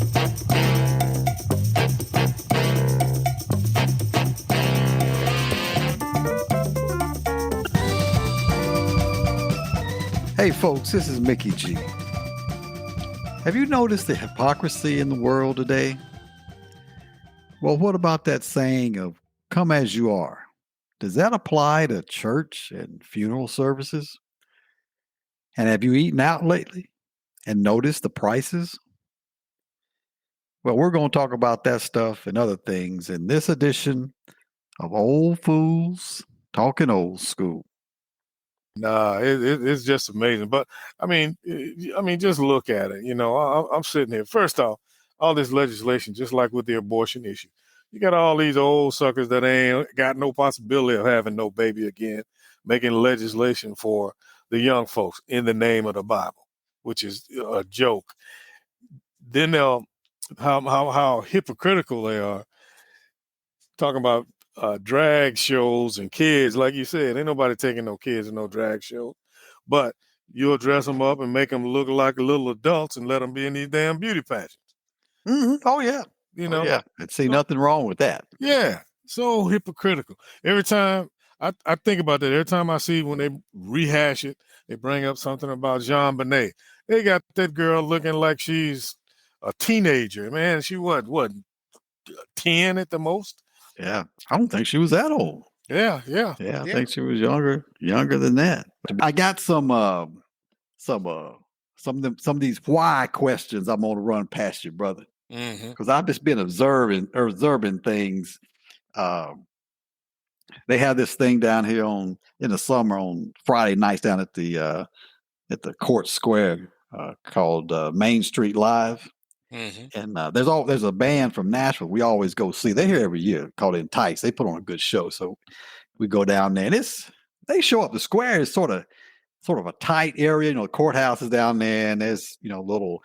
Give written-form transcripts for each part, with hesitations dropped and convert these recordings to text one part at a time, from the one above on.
Hey folks, this is Mickey G. Have you noticed the hypocrisy in the world today? Well, what about that saying of come as you are? Does that apply to church and funeral services? And have you eaten out lately and noticed the prices? Well, we're going to talk about that stuff and other things in this edition of Old Fools Talking Old School. Nah, it's just amazing. But I mean, just look at it. I'm sitting here. First off, all this legislation, just like with the abortion issue, you got all these old suckers that ain't got no possibility of having no baby again, making legislation for the young folks in the name of the Bible, which is a joke. Then they'll how hypocritical they are, talking about drag shows and kids. Like you said, ain't nobody taking no kids in no drag show, but you'll dress them up and make them look like little adults and let them be in these damn beauty pageants. Mm-hmm. Oh, yeah. Yeah. I'd see nothing wrong with that. Yeah. So hypocritical. Every time I think about that, every time I see when they rehash it, they bring up something about Jean Bonnet. They got that girl looking like she's a teenager. Man, she what, 10 at the most? Yeah. I don't think she was that old. Yeah. I think she was younger than that. I got some of these why questions I'm going to run past you, brother, because I've just been observing things. They have this thing down here in the summer on Friday nights down at the Court Square called Main Street Live. And there's a band from Nashville we always go see. They're here every year called Entice. They put on a good show, so we go down there. And they show up. The square is sort of a tight area. The courthouse is down there, and there's little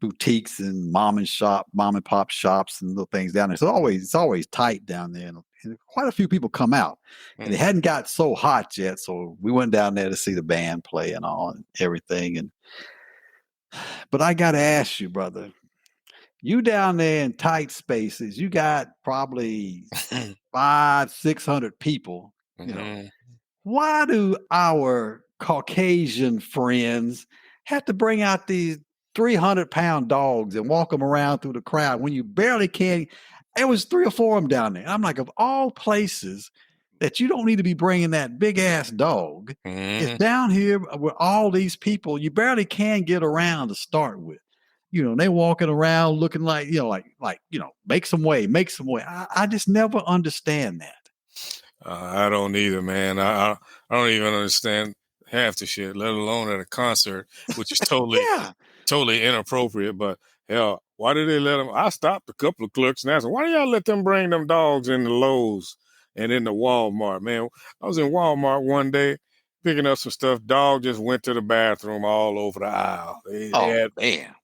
boutiques and mom and pop shops and little things down there. So it's always tight down there, and quite a few people come out. And it hadn't got so hot yet, so we went down there to see the band play and all and everything. But I got to ask you, brother. You down there in tight spaces, you got probably 500-600 people. Why do our Caucasian friends have to bring out these 300-pound dogs and walk them around through the crowd when you barely can? There was 3 or 4 of them down there. I'm like, of all places that you don't need to be bringing that big ass dog, it's down here with all these people. You barely can get around to start with. They walking around looking like, make some way. I just never understand that. I don't either, man. I don't even understand half the shit, let alone at a concert, which is totally, totally inappropriate. But hell, why did they let them? I stopped a couple of clerks and asked them, why do y'all let them bring them dogs in the Lowe's and in the Walmart, man? I was in Walmart one day picking up some stuff. Dog just went to the bathroom all over the aisle. Man.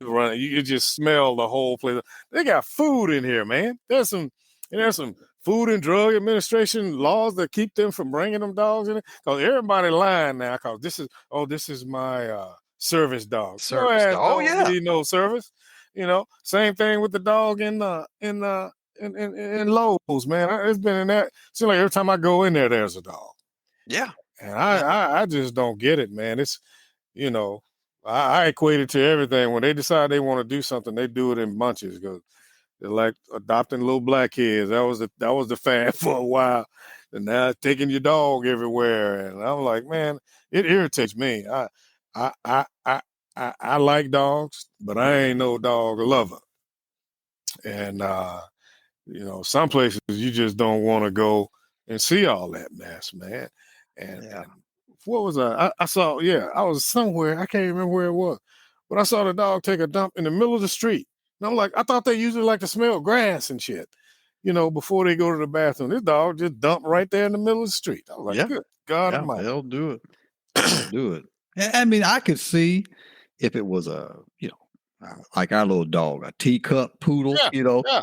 Running. You just smell the whole place. They got food in here, man. There's some Food and Drug Administration laws that keep them from bringing them dogs in. Because everybody lying now. Because this is my service dog. Service dog. Oh yeah. Need no service. Same thing with the dog in Lowe's, man. It's been in that. Seems like every time I go in there, there's a dog. Yeah. And I just don't get it, man. It's, I equate it to everything. When they decide they want to do something, they do it in bunches. Because they're like adopting little black kids. That was the fad for a while. And now it's taking your dog everywhere. And I'm like, man, it irritates me. I like dogs, but I ain't no dog lover. And some places you just don't want to go and see all that mess, man. And what was I saw? Yeah, I was somewhere. I can't remember where it was, but I saw the dog take a dump in the middle of the street. And I'm like, I thought they usually like to smell grass and shit, before they go to the bathroom. This dog just dumped right there in the middle of the street. I was like, good God Almighty. They'll do it. Do it. I mean, I could see if it was like our little dog, a teacup poodle,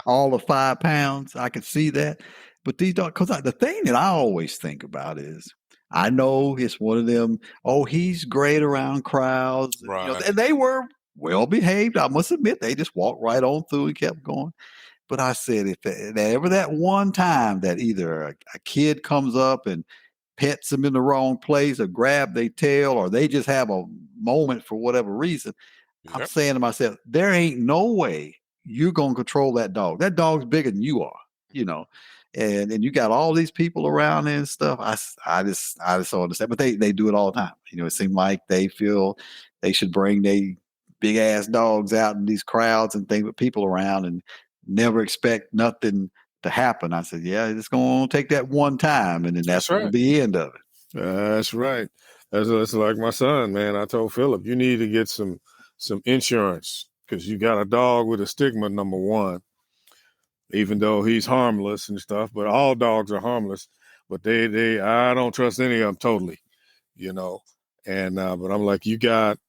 all of 5 pounds. I could see that. But these dogs, because the thing that I always think about is, I know it's one of them. Oh, he's great around crowds. Right. And they were well behaved. I must admit, they just walked right on through and kept going. But I said, if ever that one time that either a kid comes up and pets them in the wrong place or grab their tail, or they just have a moment for whatever reason, I'm saying to myself, there ain't no way you're gonna control that dog. That dog's bigger than you are, you know. And you got all these people around and stuff. I just don't understand. But they do it all the time. You know, it seems like they feel they should bring they big ass dogs out in these crowds and things with people around and never expect nothing to happen. I said, yeah, it's gonna take that one time, and then that's right. gonna be the end of it. That's right. That's like my son, man. I told Philip, you need to get some insurance because you got a dog with a stigma, number one, even though he's harmless and stuff, but all dogs are harmless, but I don't trust any of them totally, you know. And but I'm like, you got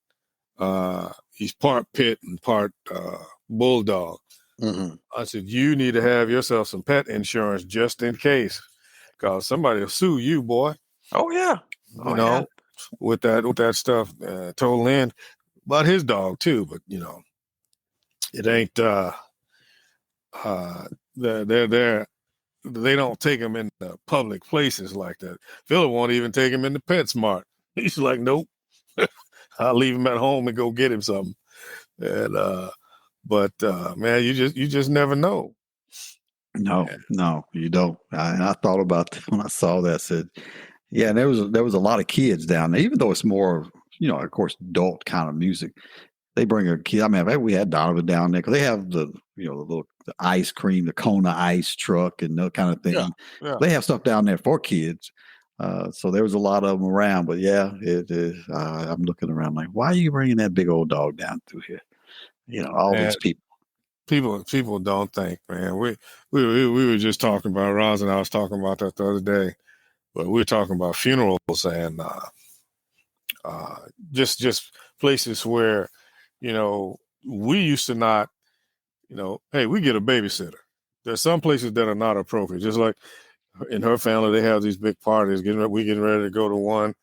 he's part pit and part bulldog. Mm-hmm. I said, you need to have yourself some pet insurance just in case, because somebody will sue you, boy. Oh yeah. You know, with that stuff total in about his dog too, but you know, it ain't they don't take him in public places like that. Philip won't even take him into PetSmart. He's like, nope. I'll leave him at home and go get him something. And but man, you just never know. No, you don't. I thought about that when I saw that. Said, yeah, and there was a lot of kids down there, even though it's more, of course, adult kind of music. They bring a kid. I mean, we had Donovan down there because they have the the ice cream, the Kona ice truck, and that kind of thing. Yeah. They have stuff down there for kids. So there was a lot of them around. But yeah, it is. I'm looking around like, why are you bringing that big old dog down through here? All these people. People don't think, man. We were just talking about, Roz and I was talking about that the other day, but we were talking about funerals and just places where, we used to not, hey, we get a babysitter. There's some places that are not appropriate. Just like in her family, they have these big parties. We getting ready to go to one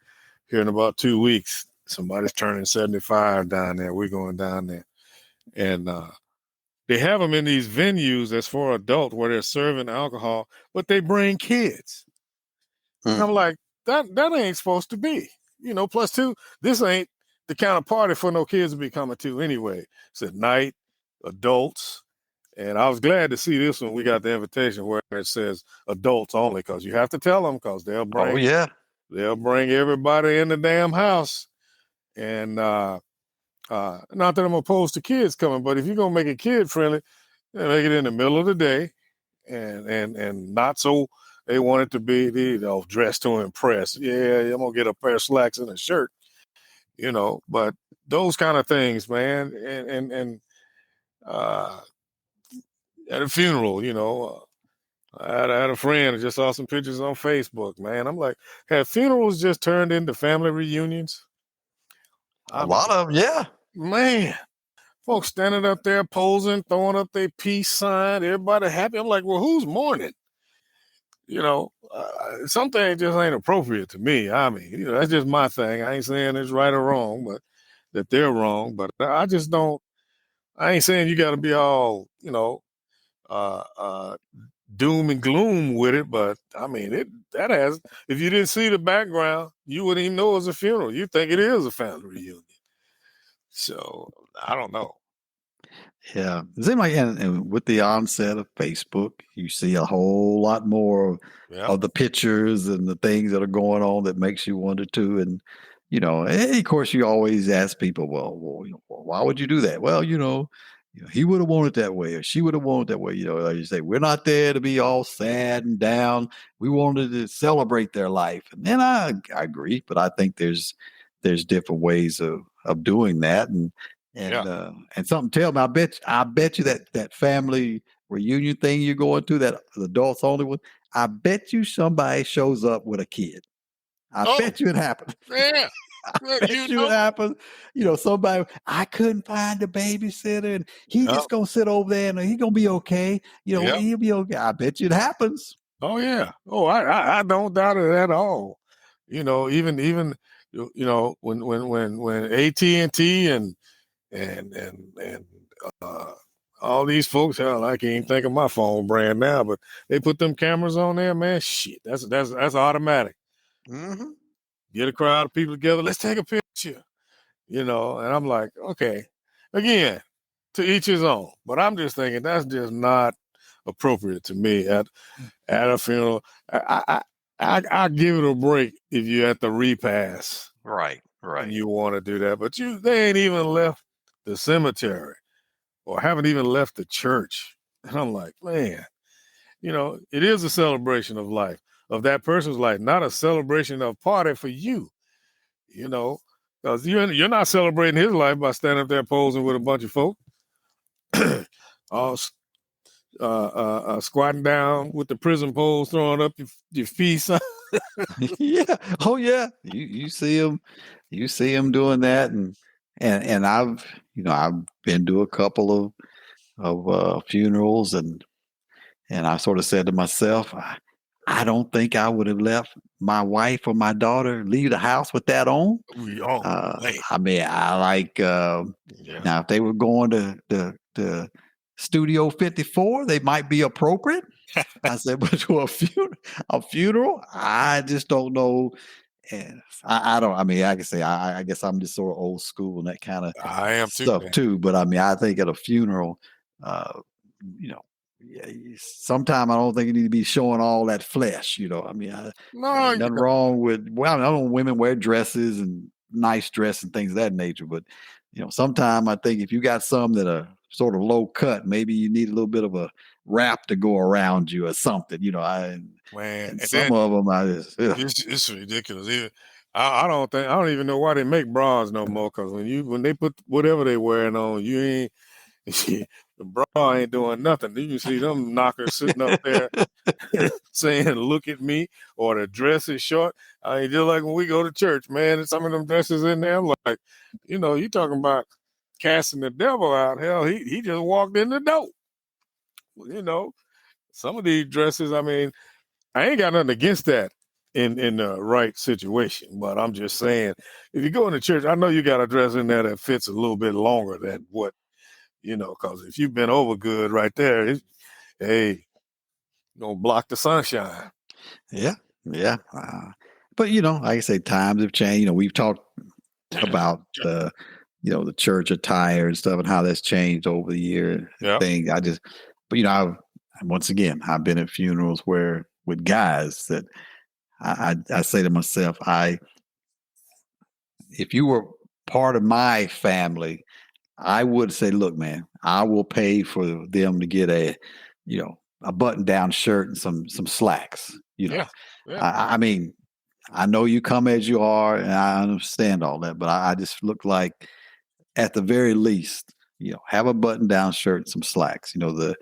here in about 2 weeks. Somebody's turning 75 down there. We're going down there, and they have them in these venues that's for adult where they're serving alcohol, but they bring kids. And I'm like, that ain't supposed to be. Plus two, this ain't the kind of party for no kids to be coming to anyway. It's at night, adults. And I was glad to see this one. We got the invitation where it says adults only, because you have to tell them, because they'll bring everybody in the damn house. And not that I'm opposed to kids coming, but if you're gonna make it kid friendly, make it in the middle of the day, and not so they want it to be dressed to impress. Yeah, I'm gonna get a pair of slacks and a shirt, But those kind of things, man, and at a funeral, I had a friend who just saw some pictures on Facebook, man. I'm like, have funerals just turned into family reunions? A lot of them, yeah. Man, folks standing up there posing, throwing up their peace sign, everybody happy. I'm like, well, who's mourning? Some things just ain't appropriate to me. I mean, that's just my thing. I ain't saying it's right or wrong, but that they're wrong. But I just don't. I ain't saying you got to be all, doom and gloom with it. But I mean, if you didn't see the background, you wouldn't even know it was a funeral. You think it is a family reunion. So I don't know. Yeah, it seems like, and with the onset of Facebook, you see a whole lot more of the pictures and the things that are going on that makes you wonder too. And of course, you always ask people, well, why would you do that? Well, he would have wanted that way, or she would have wanted that way. Like you say, we're not there to be all sad and down. We wanted to celebrate their life, and then I agree, but I think there's different ways of doing that, and something tell me, I bet you that family reunion thing you're going to, that adults only one, I bet you somebody shows up with a kid. I bet you it happened. Yeah. I bet you it happened. Somebody, I couldn't find a babysitter, and he just gonna sit over there, and he gonna be okay. He'll be okay. I bet you it happens. Oh yeah. Oh, I don't doubt it at all. Even when AT&T and and all these folks, hell, I can't even think of my phone brand now, but they put them cameras on there, man. Shit, that's automatic. Mm-hmm. Get a crowd of people together, let's take a picture, and I'm like, okay, again, to each his own. But I'm just thinking that's just not appropriate to me at a funeral. I give it a break if you're at the repast, Right. and you want to do that, but they ain't even left the cemetery or haven't even left the church. And I'm like, man, it is a celebration of life, of that person's life, not a celebration of party for you, because you're not celebrating his life by standing up there posing with a bunch of folk, all squatting down with the prison poles, throwing up your feet. Yeah. Oh yeah. You see him doing that, and I've been to a couple of funerals, and I sort of said to myself, I don't think I would have left my wife or my daughter leave the house with that on. I mean, I like now if they were going to Studio 54, they might be appropriate. I said, but to a funeral, I just don't know. And I don't. I mean, I can say I guess I'm just sort of old school and that kind of I am stuff too. But I mean, I think at a funeral, sometimes I don't think you need to be showing all that flesh. I mean, nothing wrong with. Well, I know women wear dresses and nice dress and things of that nature, but sometimes I think if you got some that are sort of low cut, maybe you need a little bit of a wrap to go around you or something. And some of them, it's ridiculous. I don't even know why they make bras no more. Because when they put whatever they wearing on, you ain't. The bra ain't doing nothing. You can see them knockers sitting up there saying, "Look at me," or the dress is short. I mean, just like when we go to church, man, and some of them dresses in there, I'm like, you talking about casting the devil out. Hell, he just walked in the door. Some of these dresses, I mean, I ain't got nothing against that in the right situation, but I'm just saying, if you go into church, I know you got a dress in there that fits a little bit longer than what, because if you've been over good right there, hey, gonna block the sunshine. Yeah. But like I say, times have changed. We've talked about the church attire and stuff and how that's changed over the year. Thing. I've been at funerals with guys that I say to myself, if you were part of my family, I would say, look, man, I will pay for them to get a button-down shirt and some slacks. I mean, I know you come as you are, and I understand all that, but I just look like, at the very least, have a button-down shirt and some slacks. The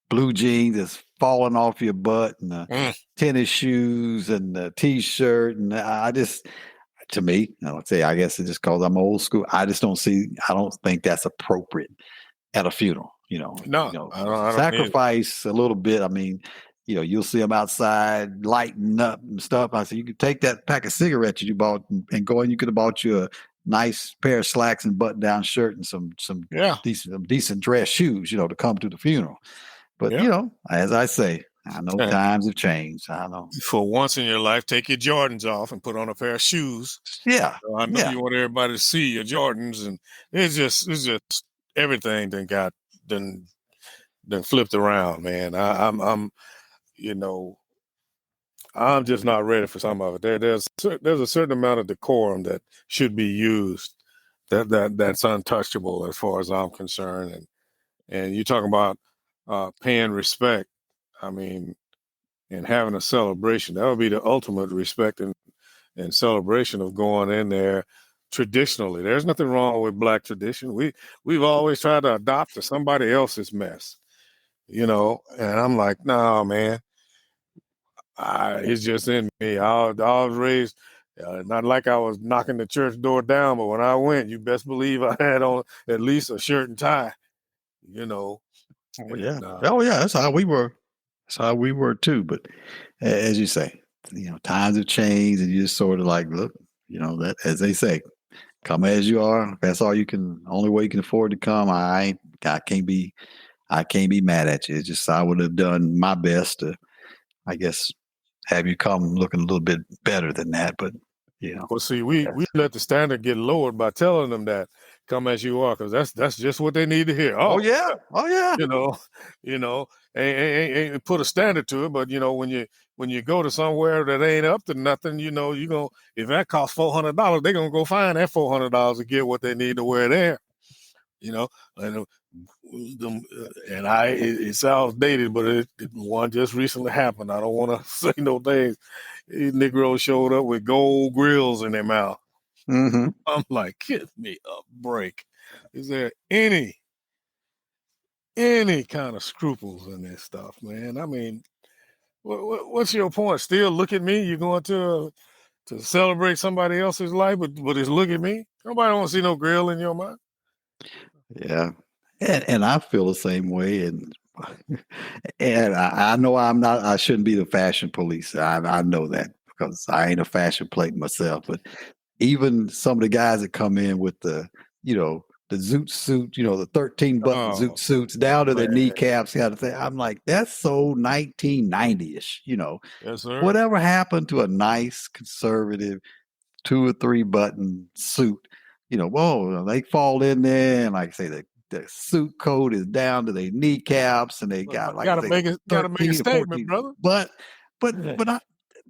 blue jeans that's falling off your butt, and the tennis shoes and the t-shirt, and to me, I guess it's just because I'm old school. I don't think that's appropriate at a funeral. No, I don't sacrifice a little bit. I mean, you'll see them outside lighting up and stuff. I said, you could take that pack of cigarettes you bought and go, and you could have bought you a nice pair of slacks and button-down shirt and some decent dress shoes, to come to the funeral. But as I say, I know times have changed. I know. For once in your life, take your Jordans off and put on a pair of shoes. Yeah. So I know you want everybody to see your Jordans, and it's just everything then flipped around, man. I'm just not ready for some of it. There's a certain amount of decorum that should be used. That's untouchable as far as I'm concerned. And you talk about paying respect. I mean, and having a celebration, that would be the ultimate respect and celebration of going in there traditionally. There's nothing wrong with Black tradition. We've always tried to adopt to somebody else's mess, and I'm like, no, man, it's just in me. I was raised, not like I was knocking the church door down, but when I went, you best believe I had on at least a shirt and tie, Oh, yeah. That's how we were. That's how we were too. But as you say, times have changed, and you just sort of like, look, that, as they say, come as you are. That's all you can. Only way you can afford to come. I can't be. I can't be mad at you. It's just I would have done my best to, I guess, have you come looking a little bit better than that. But Well, see, we let the standard get lowered by telling them that come as you are, because that's just what they need to hear. Oh yeah, oh yeah. you know, you know, ain't put a standard to it. But when you go to somewhere that ain't up to nothing, you gonna, if that costs $400, they're gonna go find that $400 to get what they need to wear there. And it sounds dated, but one just recently happened. I don't want to say no things. These Negroes showed up with gold grills in their mouth. Mm-hmm. I'm like, give me a break. Is there any kind of scruples in this stuff, man? I mean, what's your point? Still look at me. You're going to celebrate somebody else's life, but it's look at me. Nobody want to see no grill in your mind. Yeah, and I feel the same way, and I know I shouldn't be the fashion police. I know that because I ain't a fashion plate myself. But even some of the guys that come in with the zoot suit, the 13-button zoot suits down to their kneecaps, kind of thing. I'm like, that's so 1990-ish. Yes, sir. Whatever happened to a nice conservative 2 or 3 button suit? Whoa, they fall in there, and like I say, the suit coat is down to their kneecaps, and they got gotta make a statement, brother. But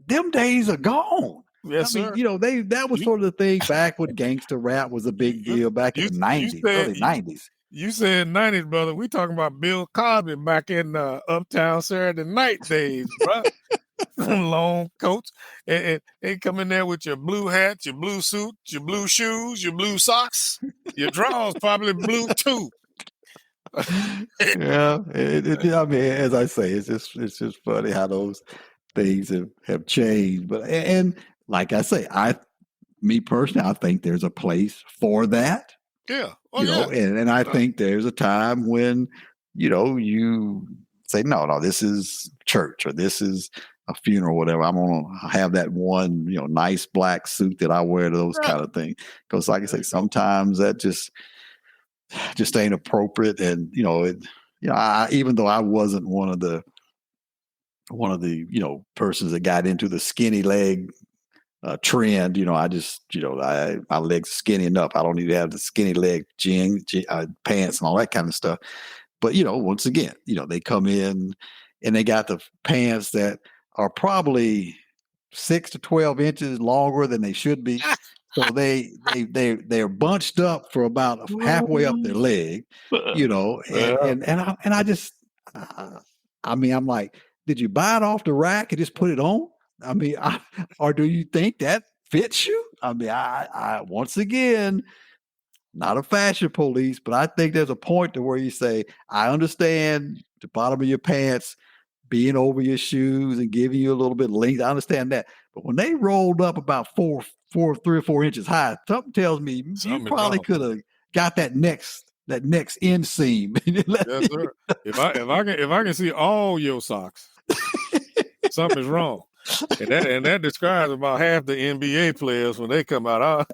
them days are gone. Yes, sir. That was sort of the thing back when gangster rap was a big deal back in the 90s, early 90s. You said 90s, brother. We talking about Bill Cosby back in Uptown Saturday Night days, bro. Long coats, and they come in there with your blue hat, your blue suit, your blue shoes, your blue socks, your drawers probably blue too. Yeah, I mean, as I say, it's just funny how those things have changed. But and like I say, me personally, I think there's a place for that. Yeah, and I think there's a time when you say no, this is church, or this is a funeral, whatever. I'm gonna have that one, nice black suit that I wear to those kind of things. Because, like I say, sometimes that just ain't appropriate. And even though I wasn't one of the persons that got into the skinny leg trend, I just my legs skinny enough. I don't need to have the skinny leg pants and all that kind of stuff. But once again, they come in and they got the pants that are probably 6 to 12 inches longer than they should be. So they're bunched up for about halfway up their leg, and I just, I mean, I'm like, did you buy it off the rack and just put it on? I mean, or do you think that fits you? I mean, I once again, not a fashion police, but I think there's a point to where you say, I understand the bottom of your pants being over your shoes and giving you a little bit of length. I understand that. But when they rolled up about 3 or 4 inches high, something tells me you probably could have got that next inseam. Yes, sir. If I can see all your socks, something's wrong. And that describes about half the NBA players when they come out.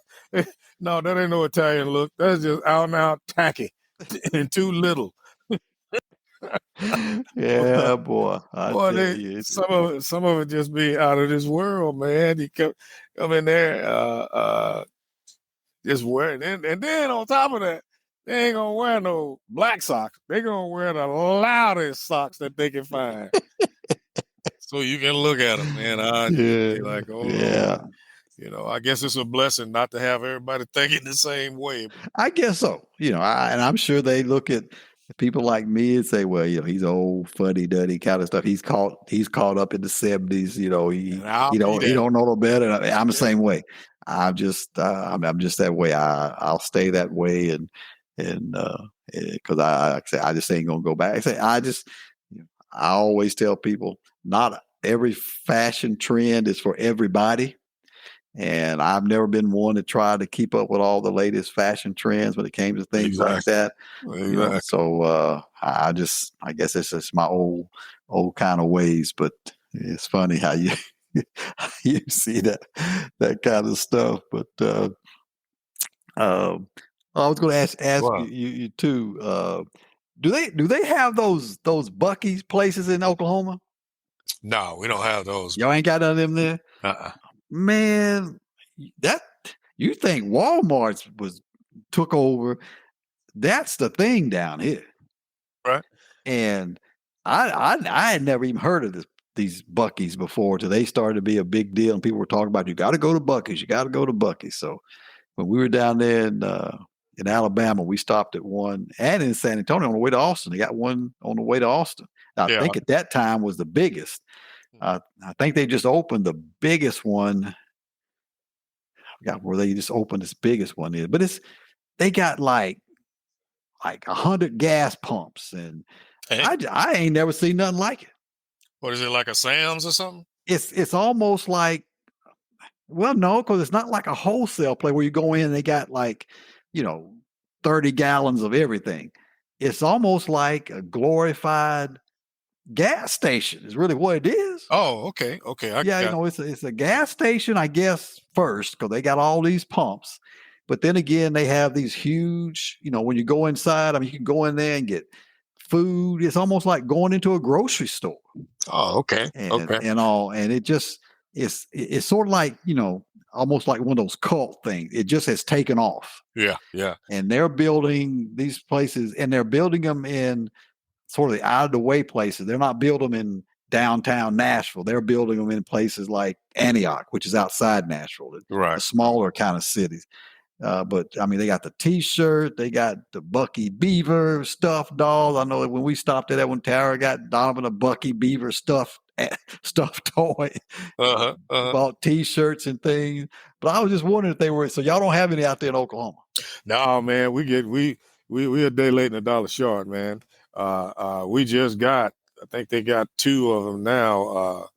No, that ain't no Italian look. That's just out and out tacky and too little. Yeah, boy. Some of it just be out of this world, man. You come in there, just wearing, and then on top of that, they ain't gonna wear no black socks. They gonna wear the loudest socks that they can find. So you can look at them, man. Like, oh, yeah. I guess it's a blessing not to have everybody thinking the same way. I guess so. And I'm sure they look at people like me and say, well, he's old, fuddy-duddy kind of stuff. He's caught up in the 70s. He don't know no better. I'm the same way. I'm just that way. I'll stay that way, and because I just ain't gonna go back. I always tell people, not every fashion trend is for everybody. And I've never been one to try to keep up with all the latest fashion trends when it came to things like that. Exactly. So I guess it's just my old kind of ways. But it's funny how you You see that kind of stuff. But I was going to ask Wow. you too. Do they have those Buc-ee's places in Oklahoma? No, we don't have those. Y'all ain't got none of them there, Uh-uh. man. That you think Walmart's took over? That's the thing down here, Right. and I had never even heard of these Buc-ee's before till they started to be a big deal, and people were talking about you got to go to Buc-ee's, you got to go to Buc-ee's. So when we were down there in Alabama, we stopped at one, and in San Antonio on the way to Austin. They got one on the way to Austin. I Yeah. think at that time was the biggest. I think they just opened the biggest one. I forgot where they just opened this biggest one is, but they got like 100 gas pumps, and Hey, I ain't never seen nothing like it. what is it, like a Sam's or something? It's almost like, well, no, because it's not like a wholesale place where you go in and they got like, 30 gallons of everything. It's almost like a glorified gas station is really what it is. Oh, okay. Yeah, it's a gas station, I guess, first, because they got all these pumps. But then again, they have these huge, when you go inside, I mean, you can go in there and get food. It's almost like going into a grocery store. Oh, okay. And it just it's sort of like, almost like one of those cult things. It just has taken off. Yeah. And they're building these places, and they're building them in sort of the out of the way places. They're not building them in downtown Nashville. They're building them in places like Antioch, which is outside Nashville, Right. the smaller kind of cities. But I mean, they got the T-shirt, they got the Buc-ee Beaver stuffed dolls. I know that when we stopped at that one, Tara got Donovan a Buc-ee Beaver stuffed toy. Bought T-shirts and things. But I was just wondering if they were. So y'all don't have any out there in Oklahoma? No, man. We a day late and a dollar short, man. We just got. I think they got 2 of them now.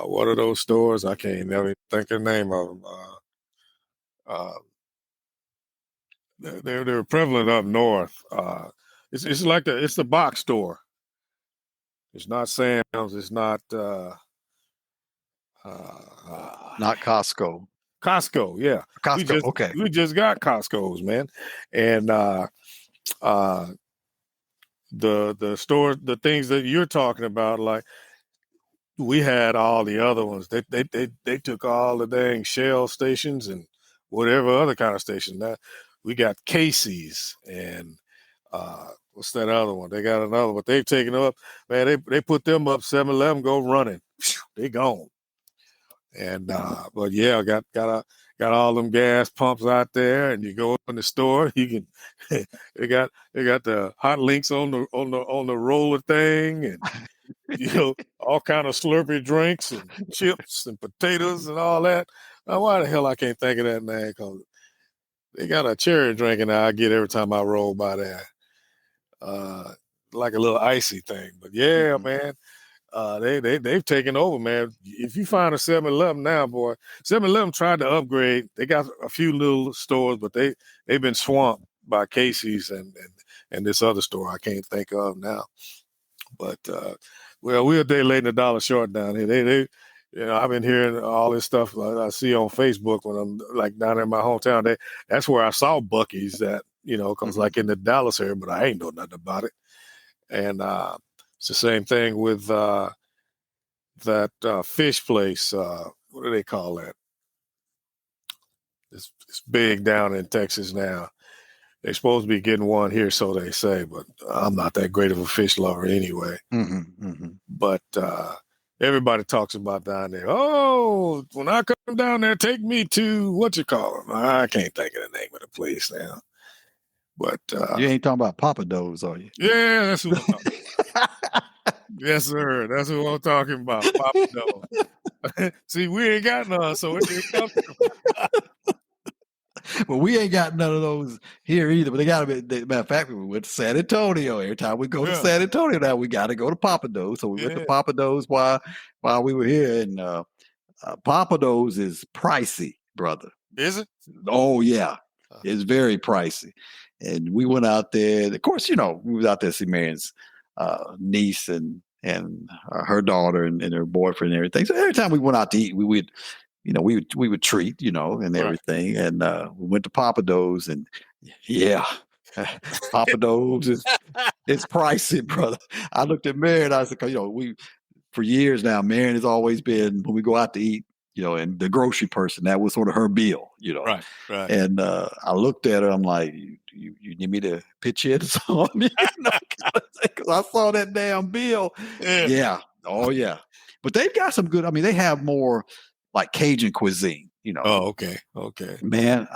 What are those stores? I can't never think of the name of them. They're prevalent up north. It's like it's the box store. It's not Sam's. It's not Costco. Costco. Yeah, Costco. We just got Costco's, man, and the store, the things that you're talking about, like we had all the other ones. They took all the dang Shell stations and whatever other kind of station. Now we got Casey's and what's that other one? They got another, but they've taken up. Man, they put them up. 7-Eleven go running. They gone. And but yeah, got all them gas pumps out there, and you go in the store, you can they got the hot links on the roller thing, and all kind of Slurpee drinks and chips and potatoes and all that. Now, why the hell I can't think of that name? Because they got a cherry drink and I get every time I roll by there. Like a little icy thing. But yeah, man. They've taken over, man. If you find a 7-Eleven now, boy, 7-Eleven tried to upgrade. They got a few little stores, but they've been swamped by Casey's and this other store I can't think of now. But well, we're a day late and a dollar short down here. They I've been hearing all this stuff I see on Facebook when I'm like down in my hometown. That's where I saw Buc-ee's at, because like in the Dallas area, but I ain't know nothing about it. And it's the same thing with that fish place. What do they call that? It's big down in Texas now. They're supposed to be getting one here, so they say, but I'm not that great of a fish lover anyway. But everybody talks about down there. Oh, when I come down there, take me to what you call them. I can't think of the name of the place now. But you ain't talking about Pappadeaux, are you? Yeah, that's what I'm talking about. Yes, sir. That's what I'm talking about. Pappadeaux. See, we ain't got none, so it ain't coming. Well, we ain't got none of those here either. But they got to be. Matter of fact, we went to San Antonio. Every time we go to San Antonio, now we got to go to Pappadeaux. So we went to Pappadeaux while we were here, and Pappadeaux is pricey, brother. Is it? Oh yeah, it's very pricey. And we went out there. Of course, we was out there to see Marion's niece and and her daughter and her boyfriend and everything. So every time we went out to eat, we would treat, and Right. everything. And we went to Pappadeaux, and yeah, Pappadeaux it's pricey, brother. I looked at Mary and I said, we for years now, Marion has always been, when we go out to eat, and the grocery person, that was sort of her bill, Right. Right. And I looked at her, I'm like, you need me to pitch in some, because I saw that damn bill. Yeah. Oh, yeah. But they've got some good, they have more like Cajun cuisine, Oh, okay. Okay. Man,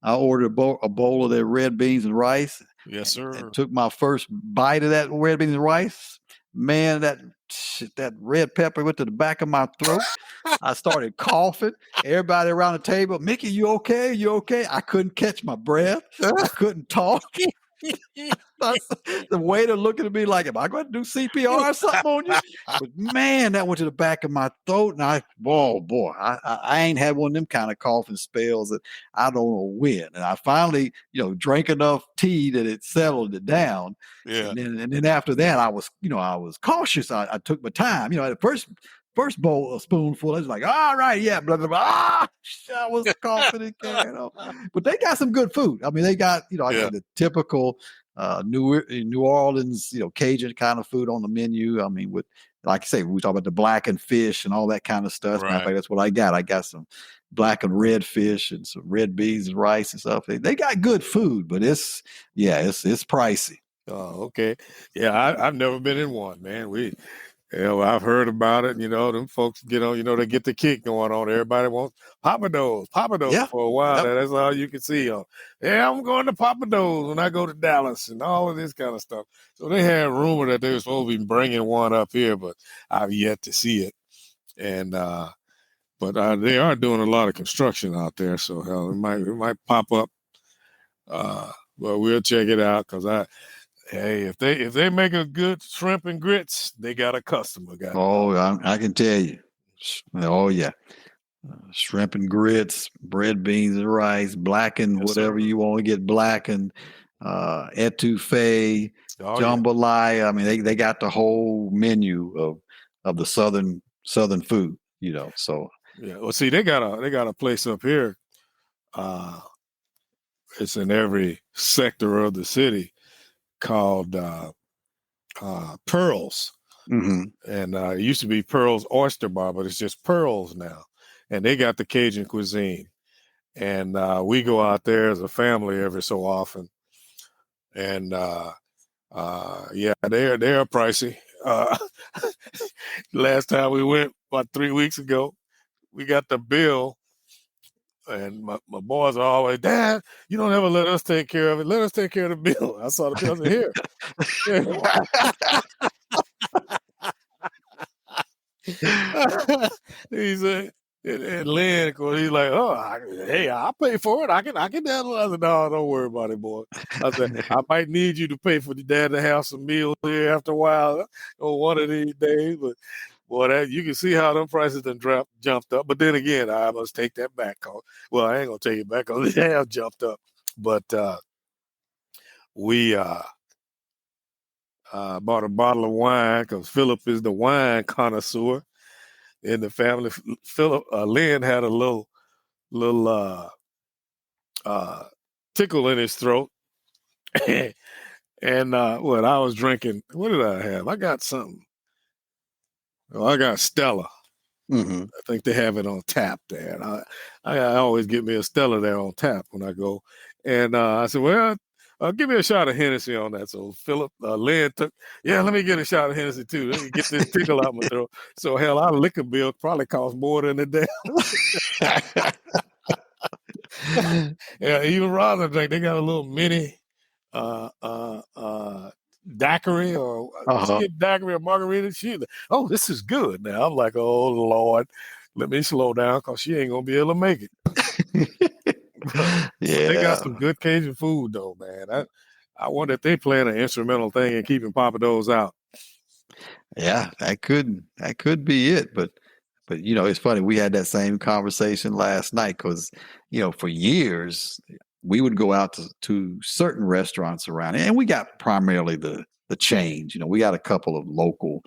I ordered a bowl of their red beans and rice. Yes, sir. And took my first bite of that red beans and rice. Man, that red pepper went to the back of my throat. I started coughing. Everybody around the table, Mickey, you okay? You okay? I couldn't catch my breath. I couldn't talk. The waiter looking at me like, am I going to do CPR or something on you? But man, that went to the back of my throat. And I ain't had one of them kind of coughing spells that I don't know when. And I finally, drank enough tea that it settled it down. Yeah. And then after that, I was cautious. I took my time. At the first bowl, a spoonful, I was like, all right, yeah, blah, blah, blah. I was coughing and carrying on. But they got some good food. They got, the typical New Orleans, Cajun kind of food on the menu. With, like I say, we talk about the blackened fish and all that kind of stuff. Right. That's what I got. I got some black and red fish and some red beans and rice and stuff. They got good food, but it's pricey. Oh, okay. Yeah, I've never been in one, man. I've heard about it. Them folks get on. They get the kick going on. Everybody wants Pappadeaux for a while. Yep. That's all you can see. Yeah, I'm going to Pappadeaux when I go to Dallas and all of this kind of stuff. So they had rumor that they were supposed to be bringing one up here, but I've yet to see it. And but they are doing a lot of construction out there, so hell, it might pop up. But we'll check it out because Hey, if they make a good shrimp and grits, they got a customer. I can tell you. Oh yeah, shrimp and grits, red beans and rice, blackened, yes, whatever you want to get blackened, etouffee, jambalaya. Yeah. They got the whole menu of the southern food. So yeah. Well, see, they got a place up here. It's in every sector of the city, called Pearls. Mm-hmm. And it used to be Pearls Oyster Bar, but it's just Pearls now. And they got the Cajun cuisine. And we go out there as a family every so often. And yeah, they're pricey. Last time we went, about 3 weeks ago, we got the bill. And my boys are always, Dad, you don't ever let us take care of it. Let us take care of the bill. I saw the bill here. He said, and Lynn, of course, he's like, hey, I'll pay for it. I can handle it. I said, no, don't worry about it, boy. I said, I might need you to pay for the dad to have some meals here after a while on one of these days, but boy, you can see how them prices done jumped up. But then again, I must take that back. Well, I ain't going to take it back because they have jumped up. But we bought a bottle of wine because Philip is the wine connoisseur in the family. Lynn had a little tickle in his throat. And what I was drinking, what did I have? I got something. Oh, I got Stella. Mm-hmm. I think they have it on tap there. And I always get me a Stella there on tap when I go. And I said, well, give me a shot of Hennessy on that. So Lynn let me get a shot of Hennessy too. Let me get this tickle out my throat. So hell, our liquor bill probably costs more than the damn. Yeah, even rather drink, they got a little mini daiquiri or daiquiri or margarita. This is good. Now I'm like, oh Lord, let me slow down because she ain't gonna be able to make it. Yeah, they got some good Cajun food though, man. I wonder if they playing an instrumental thing in keeping Pappadeaux out. Yeah, that could be it. But it's funny. We had that same conversation last night because for years we would go out to certain restaurants around, and we got primarily the chains. We got a couple of local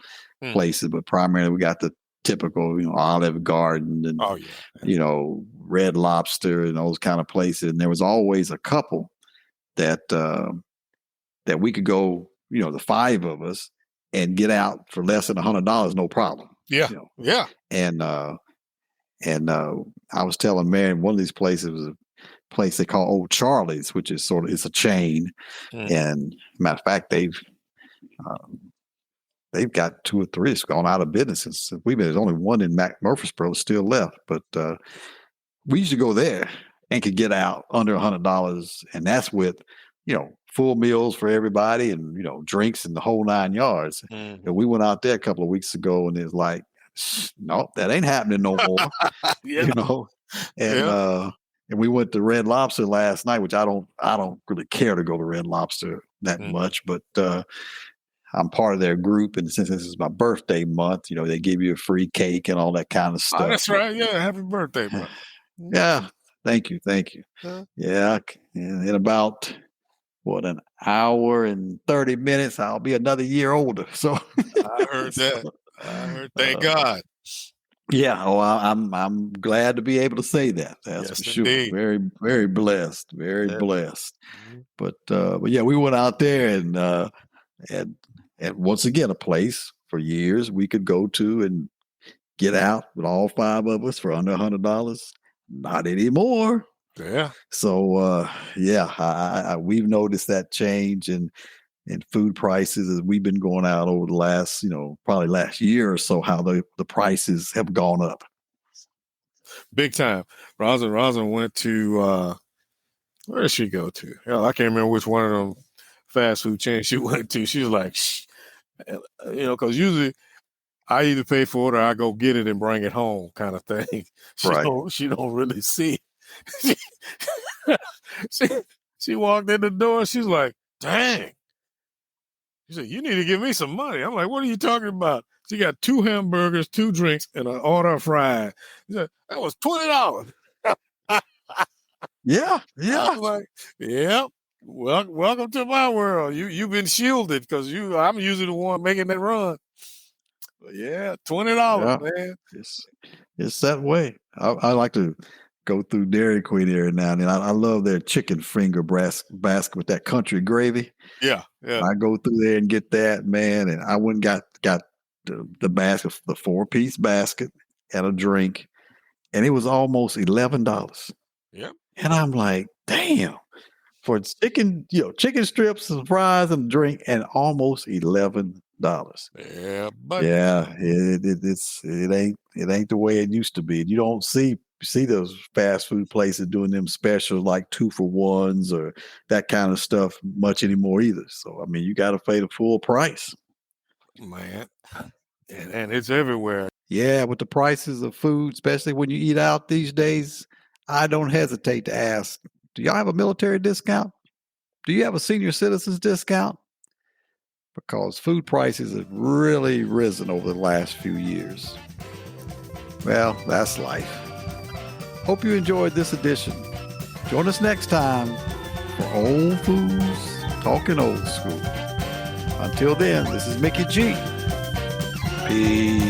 places, but primarily we got the typical, Olive Garden and Red Lobster and those kind of places. And there was always a couple that we could go, the five of us, and get out for less than $100, no problem. Yeah, yeah. And I was telling Mary, one of these places was a place they call Old Charlie's, which is it's a chain. And matter of fact, they've got 2 or 3 that's gone out of business since we've been. There's only one in Murfreesboro still left, but we used to go there and could get out under $100, and that's with full meals for everybody and drinks and the whole 9 yards. And we went out there a couple of weeks ago, and it's like, no, that ain't happening no more. And we went to Red Lobster last night, which I don't really care to go to Red Lobster that much, but I'm part of their group, and since this is my birthday month, they give you a free cake and all that kind of stuff. Oh, that's right. Yeah, happy birthday, bro. Yeah, thank you. Yeah, in about an hour and 30 minutes, I'll be another year older. So I heard that. Thank God. Yeah. Oh, I'm glad to be able to say that. That's for sure. Indeed. Very, very blessed. Very blessed. But yeah, we went out there and once again, a place for years we could go to and get out with all 5 of us for under $100. Not anymore. Yeah. So we've noticed that change in food prices as we've been going out over the last, probably last year or so, how the prices have gone up. Big time. Rosin went to where did she go to? I can't remember which one of them fast food chains she went to. She was like, shh. Because usually I either pay for it or I go get it and bring it home, kind of thing. She don't really see. She walked in the door. She's like, dang. She said, you need to give me some money. I'm like, what are you talking about? She got 2 hamburgers, 2 drinks, and an order of fries. She said, that was $20. Yeah. I was like, yep. Welcome to my world. You've been shielded because I'm usually the one making that run. But yeah, $20, man. It's that way. I like to go through Dairy Queen every now and then. I love their chicken finger basket with that country gravy. Yeah. I go through there and get that, man. And I went and got the basket, the 4-piece basket and a drink, and it was almost $11. Yep. And I'm like, damn. For chicken strips and fries and drink, and almost $11. Yeah, but it ain't the way it used to be. You don't see those fast food places doing them specials like 2 for 1s or that kind of stuff much anymore either. So I mean, you got to pay the full price, man, and it's everywhere. Yeah, with the prices of food, especially when you eat out these days, I don't hesitate to ask, do y'all have a military discount? Do you have a senior citizens discount? Because food prices have really risen over the last few years. Well, that's life. Hope you enjoyed this edition. Join us next time for Old Fools Talking Old School. Until then, this is Mickey G. Peace.